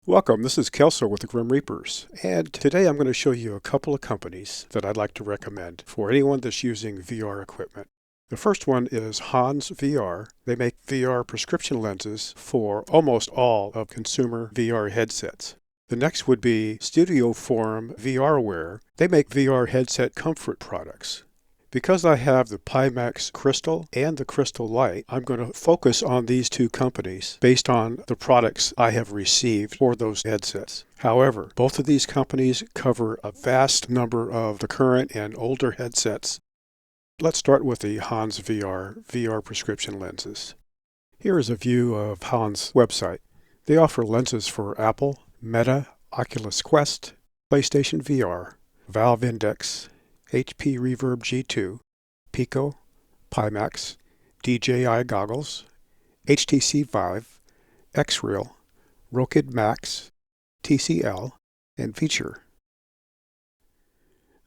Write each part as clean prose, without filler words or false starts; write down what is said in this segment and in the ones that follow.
Welcome, this is Kelso with the Grim Reapers, and today I'm going to show you a couple of companies that I'd like to recommend for anyone that's using VR equipment. The first one is HonsVR. They make VR prescription lenses for almost all of consumer VR headsets. The next would be StudioForm VRWARE. They make VR headset comfort products. Because I have the Pimax Crystal and the Crystal Light, I'm going to focus on these two companies based on the products I have received for those headsets. However, both of these companies cover a vast number of the current and older headsets. Let's start with the HonsVR VR prescription lenses. Here is a view of Hans' website. They offer lenses for Apple, Meta, Oculus Quest, PlayStation VR, Valve Index, HP Reverb G2, Pico, Pimax, DJI goggles, HTC Vive, X-Real, Rokid Max, TCL, and Feature.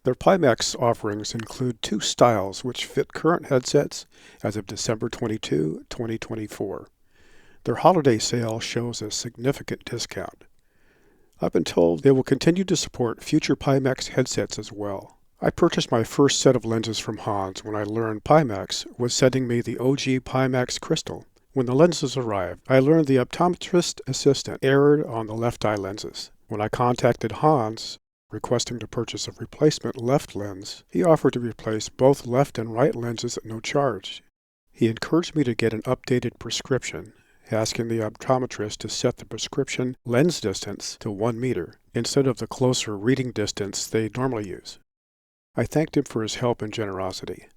Their Pimax offerings include two styles which fit current headsets as of December 22, 2024. Their holiday sale shows a significant discount. I've been told they will continue to support future Pimax headsets as well. I purchased my first set of lenses from Hans when I learned Pimax was sending me the OG Pimax Crystal. When the lenses arrived, I learned the optometrist assistant erred on the left eye lenses. When I contacted Hans, requesting to purchase a replacement left lens, he offered to replace both left and right lenses at no charge. He encouraged me to get an updated prescription, asking the optometrist to set the prescription lens distance to 1 meter instead of the closer reading distance they normally use. I thanked him for his help and generosity.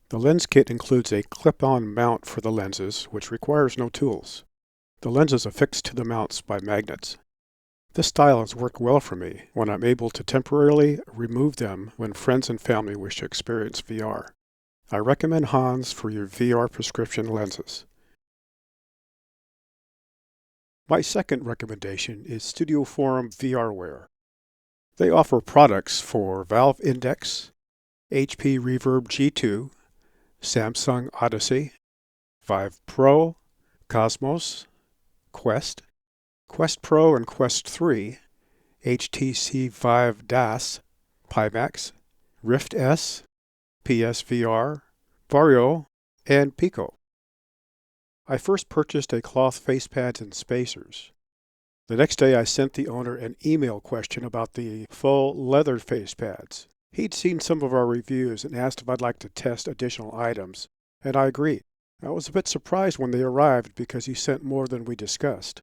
The lens kit includes a clip-on mount for the lenses, which requires no tools. The lens is affixed to the mounts by magnets. This style has worked well for me when I'm able to temporarily remove them when friends and family wish to experience VR. I recommend Hans for your VR prescription lenses. My second recommendation is StudioForm VRWARE. They offer products for Valve Index, HP Reverb G2, Samsung Odyssey, Vive Pro, Cosmos, Quest, Quest Pro and Quest 3, HTC Vive DAS, Pimax, Rift S, PSVR, Vario, and Pico. I first purchased a cloth face pads and spacers. The next day I sent the owner an email question about the faux leather face pads. He'd seen some of our reviews and asked if I'd like to test additional items, and I agreed. I was a bit surprised when they arrived because he sent more than we discussed.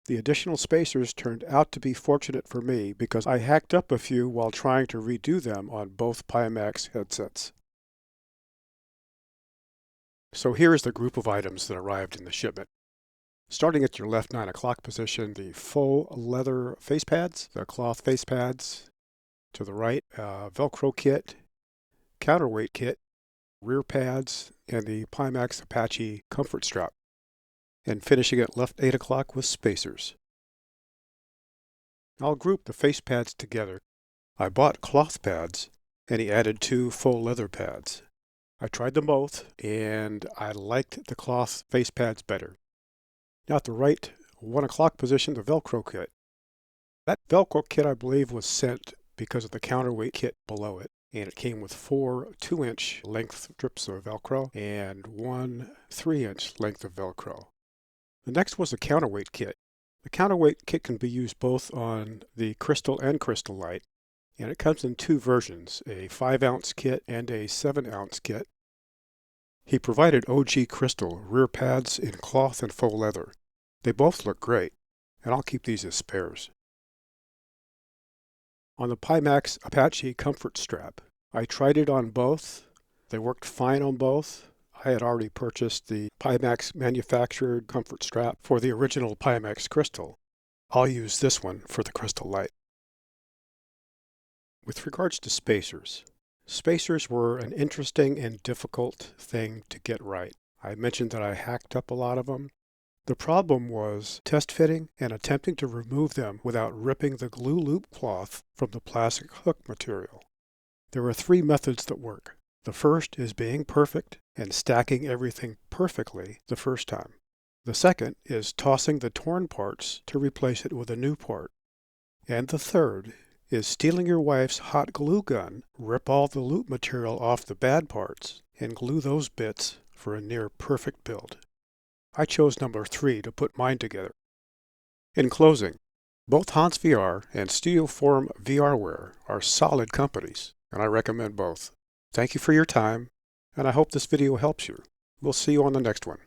The additional spacers turned out to be fortunate for me because I hacked up a few while trying to redo them on both Pimax headsets. So here is the group of items that arrived in the shipment. Starting at your left 9 o'clock position, the faux leather face pads, the cloth face pads. To the right, Velcro kit, counterweight kit, rear pads, and the Pimax Apache comfort strap. And finishing at left 8 o'clock with spacers. I'll group the face pads together. I bought cloth pads, and he added 2 faux leather pads. I tried them both, and I liked the cloth face pads better. Now at the right 1 o'clock position, the Velcro kit. That Velcro kit I believe was sent because of the counterweight kit below it, and it came with 4 2-inch length strips of Velcro and 1 3-inch length of Velcro. The next was the counterweight kit. The counterweight kit can be used both on the Crystal and Crystal Light, and it comes in 2 versions, a 5-ounce kit and a 7-ounce kit. He provided OG Crystal rear pads in cloth and faux leather. They both look great, and I'll keep these as spares. On the Pimax Apache comfort strap, I tried it on both. They worked fine on both. I had already purchased the Pimax manufactured comfort strap for the original Pimax Crystal. I'll use this one for the Crystal Light. With regards to spacers, spacers were an interesting and difficult thing to get right. I mentioned that I hacked up a lot of them. The problem was test fitting and attempting to remove them without ripping the glue loop cloth from the plastic hook material. There are 3 methods that work. The first is being perfect and stacking everything perfectly the first time. The second is tossing the torn parts to replace it with a new part. And the third is stealing your wife's hot glue gun, rip all the loop material off the bad parts, and glue those bits for a near perfect build. I chose number 3 to put mine together. In closing, both HonsVR and StudioForm VRWARE are solid companies, and I recommend both. Thank you for your time, and I hope this video helps you. We'll see you on the next one.